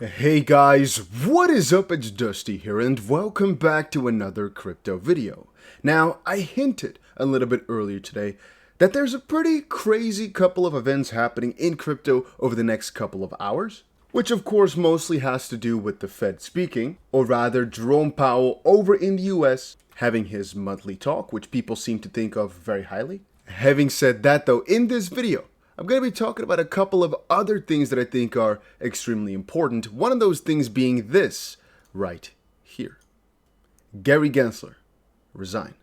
Hey guys, what is up? It's Dusty here and welcome back to another crypto video. Now, I hinted a little bit earlier today that there's a pretty crazy couple of events happening in crypto over the next couple of hours, which of course mostly has to do with the Fed speaking, or rather Jerome Powell over in the US having his monthly talk, which people seem to think of very highly. Having said that though, in this video, I'm going to be talking about a couple of other things that I think are extremely important. One of those things being this right here. Gary Gensler, resign.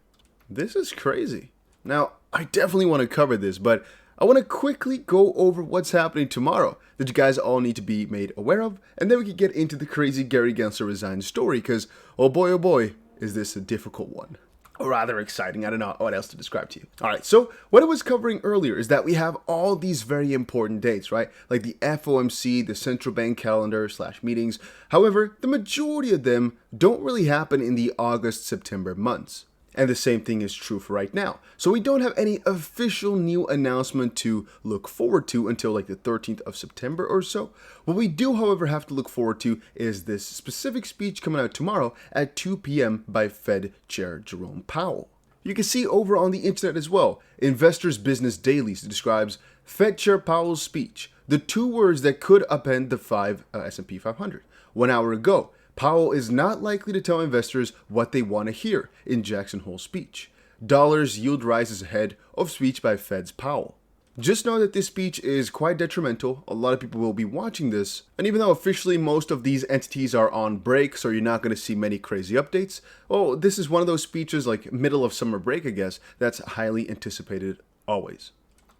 This is crazy. Now, I definitely want to cover this, but I want to quickly go over what's happening tomorrow that you guys all need to be made aware of, and then we can get into the crazy Gary Gensler resign story, because oh boy, is this a difficult one. Or rather exciting. I don't know what else to describe to you. All right, so what I was covering earlier is that we have all these very important dates, right? Like the FOMC, the central bank calendar / meetings. However, the majority of them don't really happen in the August-September months. And the same thing is true for right now. So we don't have any official new announcement to look forward to until like the 13th of September or so. What we do, however, have to look forward to is this specific speech coming out tomorrow at 2 p.m. by Fed Chair Jerome Powell. You can see over on the internet as well, Investors Business Dailies describes Fed Chair Powell's speech, the two words that could upend the S&P 500. 1 hour ago, Powell is not likely to tell investors what they want to hear in Jackson Hole's speech. Dollars yield rises ahead of speech by Fed's Powell. Just know that this speech is quite detrimental. A lot of people will be watching this, and even though officially most of these entities are on break, so you're not going to see many crazy updates, well, this is one of those speeches like middle of summer break, I guess, that's highly anticipated always.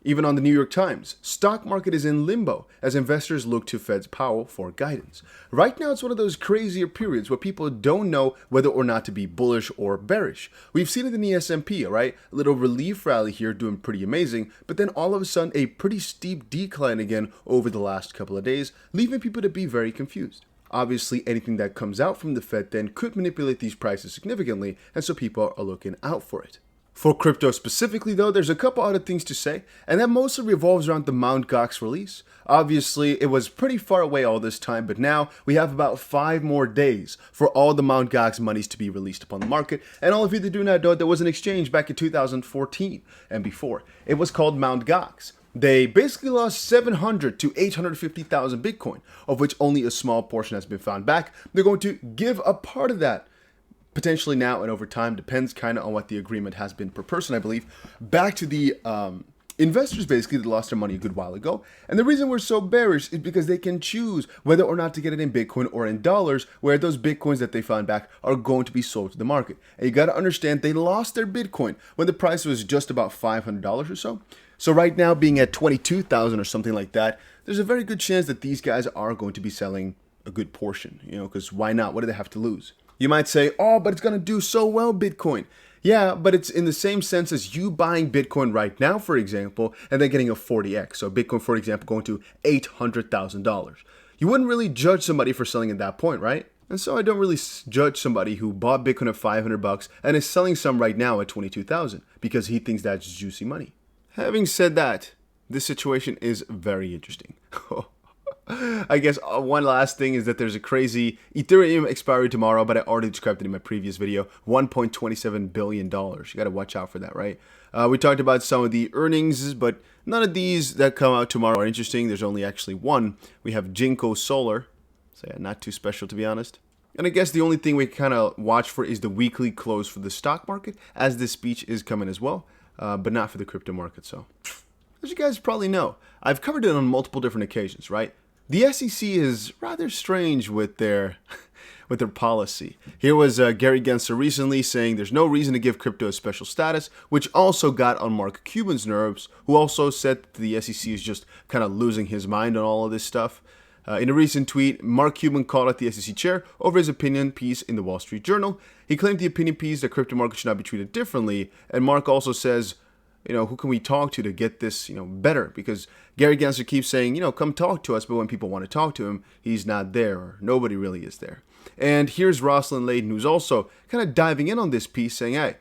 Even on the New York Times, stock market is in limbo as investors look to Fed's Powell for guidance. Right now, it's one of those crazier periods where people don't know whether or not to be bullish or bearish. We've seen it in the S&P, all right? A little relief rally here doing pretty amazing, but then all of a sudden a pretty steep decline again over the last couple of days, leaving people to be very confused. Obviously, anything that comes out from the Fed then could manipulate these prices significantly, and so people are looking out for it. For crypto specifically though, there's a couple other things to say, and that mostly revolves around the Mt. Gox release. Obviously, it was pretty far away all this time, but now we have about 5 more days for all the Mt. Gox monies to be released upon the market. And all of you that do not know, there was an exchange back in 2014 and before. It was called Mt. Gox. They basically lost 700 to 850,000 Bitcoin, of which only a small portion has been found back. They're going to give a part of that, potentially now and over time, depends kind of on what the agreement has been per person, I believe, back to the investors basically that lost their money a good while ago. And the reason we're so bearish is because they can choose whether or not to get it in Bitcoin or in dollars, where those Bitcoins that they found back are going to be sold to the market. And you got to understand, they lost their Bitcoin when the price was just about $500 or so. So right now, being at 22,000 or something like that, there's a very good chance that these guys are going to be selling a good portion, because why not? What do they have to lose? You might say, oh, but it's going to do so well, Bitcoin. Yeah, but it's in the same sense as you buying Bitcoin right now, for example, and then getting a 40x. So Bitcoin, for example, going to $800,000. You wouldn't really judge somebody for selling at that point, right? And so I don't really judge somebody who bought Bitcoin at $500 and is selling some right now at $22,000 because he thinks that's juicy money. Having said that, this situation is very interesting. I guess one last thing is that there's a crazy Ethereum expiry tomorrow, but I already described it in my previous video, $1.27 billion. You got to watch out for that, right? We talked about some of the earnings, but none of these that come out tomorrow are interesting. There's only actually one. We have Jinko Solar, so yeah, not too special to be honest. And I guess the only thing we kind of watch for is the weekly close for the stock market, as this speech is coming as well, but not for the crypto market. So, as you guys probably know, I've covered it on multiple different occasions, right? The SEC is rather strange with their policy. Here was Gary Gensler recently saying there's no reason to give crypto a special status, which also got on Mark Cuban's nerves, who also said that the SEC is just kind of losing his mind on all of this stuff. In a recent tweet, Mark Cuban called out the SEC chair over his opinion piece in the Wall Street Journal. He claimed the opinion piece that crypto markets should not be treated differently, and Mark also says, who can we talk to get this, better? Because Gary Gensler keeps saying, come talk to us, but when people want to talk to him, he's not there, or nobody really is there. And here's Rosalind Layden, who's also kind of diving in on this piece, saying, hey,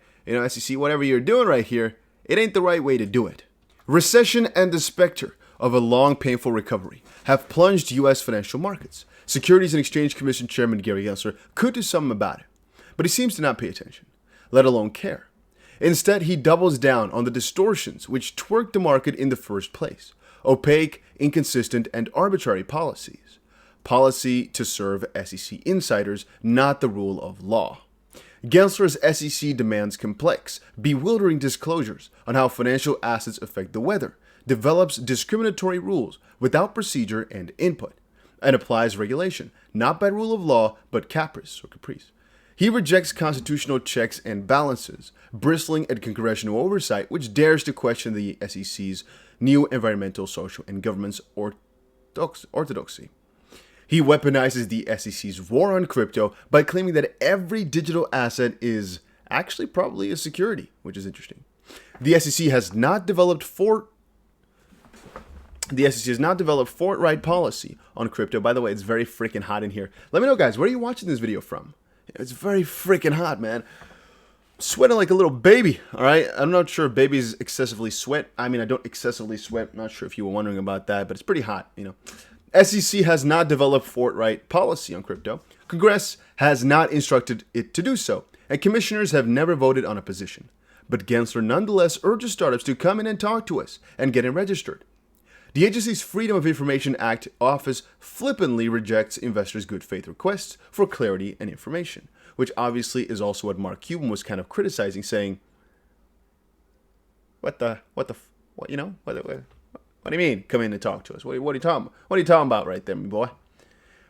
SEC, whatever you're doing right here, it ain't the right way to do it. Recession and the specter of a long, painful recovery have plunged U.S. financial markets. Securities and Exchange Commission Chairman Gary Gensler could do something about it, but he seems to not pay attention, let alone care. Instead, he doubles down on the distortions which twerked the market in the first place: opaque, inconsistent, and arbitrary policies. Policy to serve SEC insiders, not the rule of law. Gensler's SEC demands complex, bewildering disclosures on how financial assets affect the weather, develops discriminatory rules without procedure and input, and applies regulation, not by rule of law, but caprice. He rejects constitutional checks and balances, bristling at congressional oversight, which dares to question the SEC's new environmental, social, and governance orthodoxy. He weaponizes the SEC's war on crypto by claiming that every digital asset is actually probably a security, which is interesting. The SEC has not developed forthright policy on crypto. By the way, it's very freaking hot in here. Let me know, guys, where are you watching this video from? It's very freaking hot, man. Sweating like a little baby, all right? I'm not sure if babies excessively sweat. I mean, I don't excessively sweat. I'm not sure if you were wondering about that, but it's pretty hot, you know. SEC has not developed forthright policy on crypto. Congress has not instructed it to do so, and commissioners have never voted on a position. But Gensler nonetheless urges startups to come in and talk to us and get in registered. The agency's Freedom of Information Act office flippantly rejects investors' good faith requests for clarity and information, which obviously is also what Mark Cuban was kind of criticizing, saying, what do you mean? Come in and talk to us. What are you talking about? What are you talking about right there, my boy?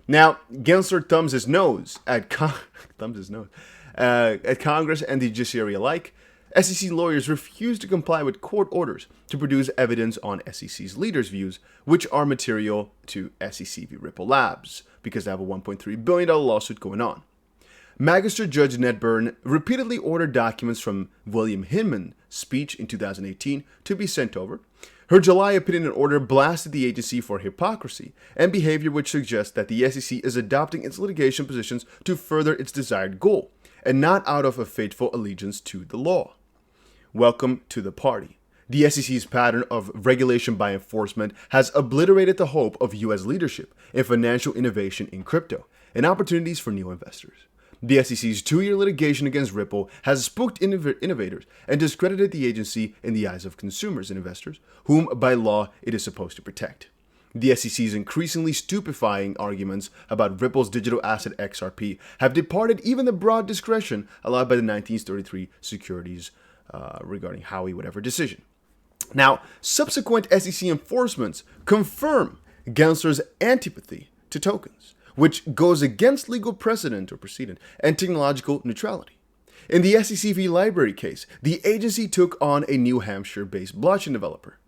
Now, Gensler thumbs his nose at Congress and the judiciary alike. SEC lawyers refuse to comply with court orders to produce evidence on SEC's leaders' views, which are material to SEC v. Ripple Labs, because they have a $1.3 billion lawsuit going on. Magistrate Judge Ned Byrne repeatedly ordered documents from William Hinman's speech in 2018 to be sent over. Her July opinion and order blasted the agency for hypocrisy and behavior which suggests that the SEC is adopting its litigation positions to further its desired goal, and not out of a faithful allegiance to the law. Welcome to the party. The SEC's pattern of regulation by enforcement has obliterated the hope of U.S. leadership in financial innovation in crypto and opportunities for new investors. The SEC's 2-year litigation against Ripple has spooked innovators and discredited the agency in the eyes of consumers and investors, whom by law it is supposed to protect. The SEC's increasingly stupefying arguments about Ripple's digital asset XRP have departed even the broad discretion allowed by the 1933 securities regarding Howey whatever decision. Now, subsequent SEC enforcements confirm Gensler's antipathy to tokens, which goes against legal precedent and technological neutrality. In the SEC v. Library case, the agency took on a New Hampshire-based blockchain developer.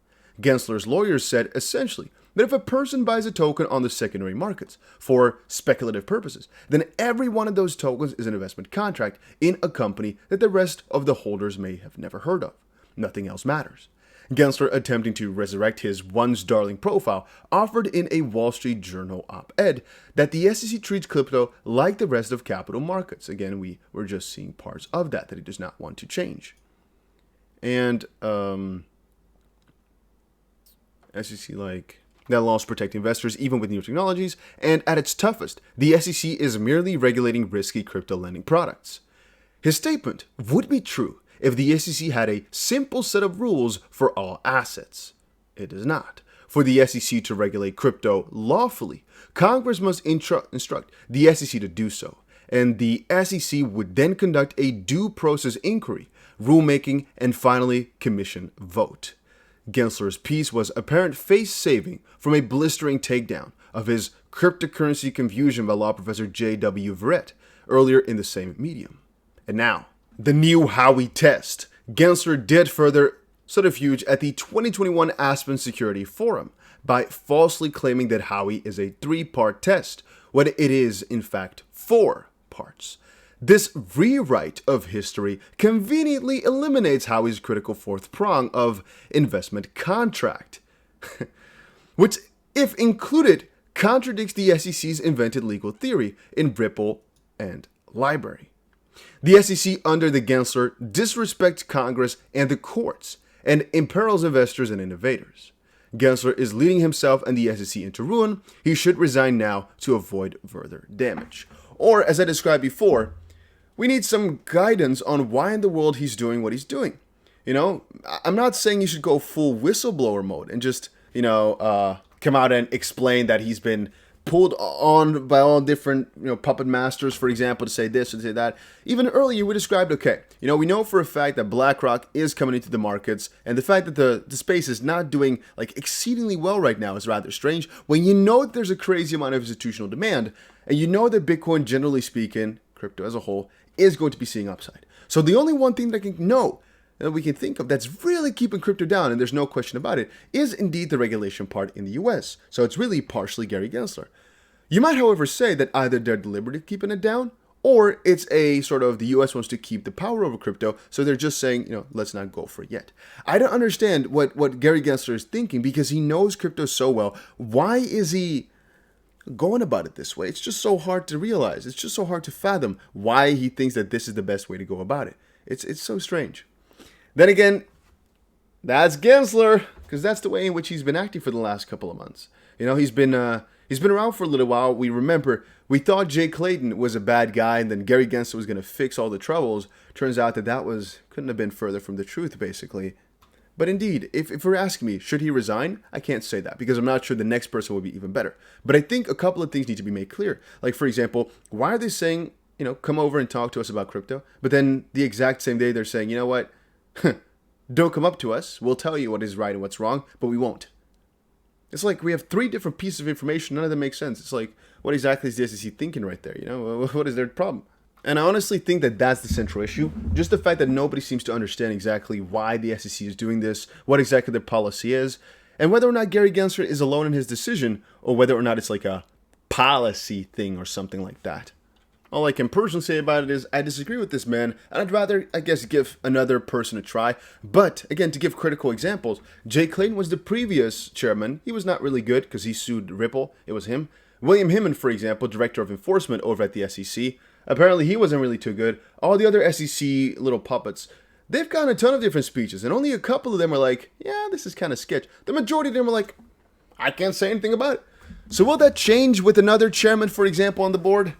Gensler's lawyers said essentially that if a person buys a token on the secondary markets for speculative purposes, then every one of those tokens is an investment contract in a company that the rest of the holders may have never heard of. Nothing else matters. Gensler, attempting to resurrect his once darling profile, offered in a Wall Street Journal op-ed that the SEC treats crypto like the rest of capital markets. Again, we were just seeing parts of that he does not want to change. And SEC that laws protect investors even with new technologies, and at its toughest, the SEC is merely regulating risky crypto lending products. His statement would be true if the SEC had a simple set of rules for all assets. It does not. For the SEC to regulate crypto lawfully, Congress must instruct the SEC to do so, and the SEC would then conduct a due process inquiry, rulemaking, and finally commission vote. Gensler's piece was apparent face-saving from a blistering takedown of his cryptocurrency confusion by law professor J.W. Verrett earlier in the same medium. And now, the new Howey test. Gensler did further subterfuge at the 2021 Aspen Security Forum by falsely claiming that Howey is a 3-part test, when it is, in fact, 4 parts. This rewrite of history conveniently eliminates Howey's critical 4th prong of investment contract, which, if included, contradicts the SEC's invented legal theory in Ripple and Library. The SEC under the Gensler disrespects Congress and the courts and imperils investors and innovators. Gensler is leading himself and the SEC into ruin. He should resign now to avoid further damage. Or, as I described before, we need some guidance on why in the world he's doing what he's doing. You know, I'm not saying you should go full whistleblower mode and just, come out and explain that he's been pulled on by all different, puppet masters, for example, to say this and say that. Even earlier, we described, okay, we know for a fact that BlackRock is coming into the markets, and the fact that the space is not doing, exceedingly well right now is rather strange, when you know that there's a crazy amount of institutional demand, and you know that Bitcoin, generally speaking, crypto as a whole, is going to be seeing upside. So the only one thing that we can think of that's really keeping crypto down, and there's no question about it, is indeed the regulation part in the US. So it's really partially Gary Gensler. You might, however, say that either they're deliberately keeping it down, or it's a sort of the US wants to keep the power over crypto, so they're just saying, let's not go for it yet. I don't understand what Gary Gensler is thinking, because he knows crypto so well. Why is he going about it this way? It's just so hard to realize. It's just so hard to fathom why he thinks that this is the best way to go about it. It's so strange. Then again, that's Gensler, because that's the way in which he's been acting for the last couple of months. He's been around for a little while. We thought Jay Clayton was a bad guy, and then Gary Gensler was going to fix all the troubles. Turns out that couldn't have been further from the truth, basically. But indeed, if you're asking me, should he resign? I can't say that, because I'm not sure the next person will be even better. But I think a couple of things need to be made clear. Like, for example, why are they saying, come over and talk to us about crypto? But then the exact same day they're saying, you know what? Don't come up to us. We'll tell you what is right and what's wrong, but we won't. It's like we have 3 different pieces of information. None of them make sense. It's like, what exactly is the SEC thinking right there? What is their problem? And I honestly think that that's the central issue. Just the fact that nobody seems to understand exactly why the SEC is doing this, what exactly their policy is, and whether or not Gary Gensler is alone in his decision, or whether or not it's like a policy thing or something like that. All I can personally say about it is I disagree with this man, and I'd rather, give another person a try. But, again, to give critical examples, Jay Clayton was the previous chairman. He was not really good because he sued Ripple. It was him. William Himmon, for example, director of enforcement over at the SEC. Apparently, he wasn't really too good. All the other SEC little puppets, they've gotten a ton of different speeches, and only a couple of them are like, yeah, this is kind of sketch. The majority of them are like, I can't say anything about it. So will that change with another chairman, for example, on the board?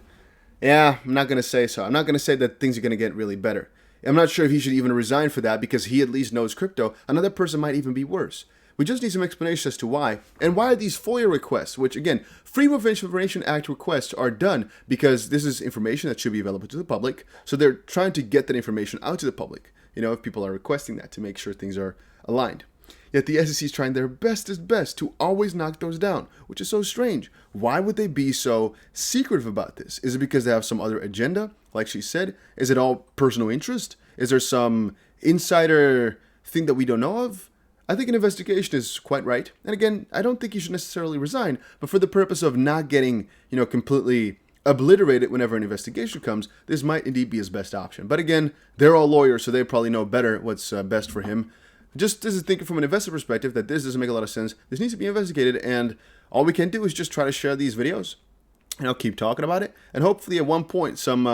Yeah, I'm not going to say so. I'm not going to say that things are going to get really better. I'm not sure if he should even resign for that, because he at least knows crypto. Another person might even be worse. We just need some explanation as to why. And why are these FOIA requests, which, again, Freedom of Information Act requests, are done because this is information that should be available to the public. So they're trying to get that information out to the public, if people are requesting that, to make sure things are aligned. Yet the SEC is trying their best to always knock those down, which is so strange. Why would they be so secretive about this? Is it because they have some other agenda, like she said? Is it all personal interest? Is there some insider thing that we don't know of? I think an investigation is quite right. And again, I don't think you should necessarily resign, but for the purpose of not getting, completely obliterated whenever an investigation comes, this might indeed be his best option. But again, they're all lawyers, so they probably know better what's best for him. Just as a thinker from an investor perspective, that this doesn't make a lot of sense. This needs to be investigated, and all we can do is just try to share these videos, and I'll keep talking about it. And hopefully, at one point, some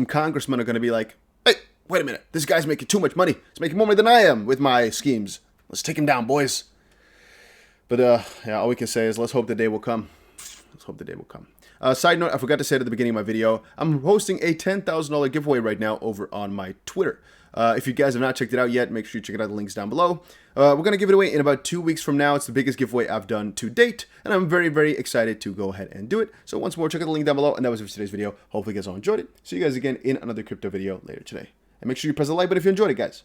congressmen are going to be like, "Hey, wait a minute! This guy's making too much money. He's making more money than I am with my schemes. Let's take him down, boys." But all we can say is let's hope the day will come. Let's hope the day will come. Side note, I forgot to say it at the beginning of my video, I'm hosting a $10,000 giveaway right now over on my Twitter. If you guys have not checked it out yet, make sure you check it out. The links down below. We're going to give it away in about 2 weeks from now. It's the biggest giveaway I've done to date, and I'm very, very excited to go ahead and do it. So once more, check out the link down below, and that was it for today's video. Hopefully you guys all enjoyed it. See you guys again in another crypto video later today. And make sure you press the like button if you enjoyed it, guys.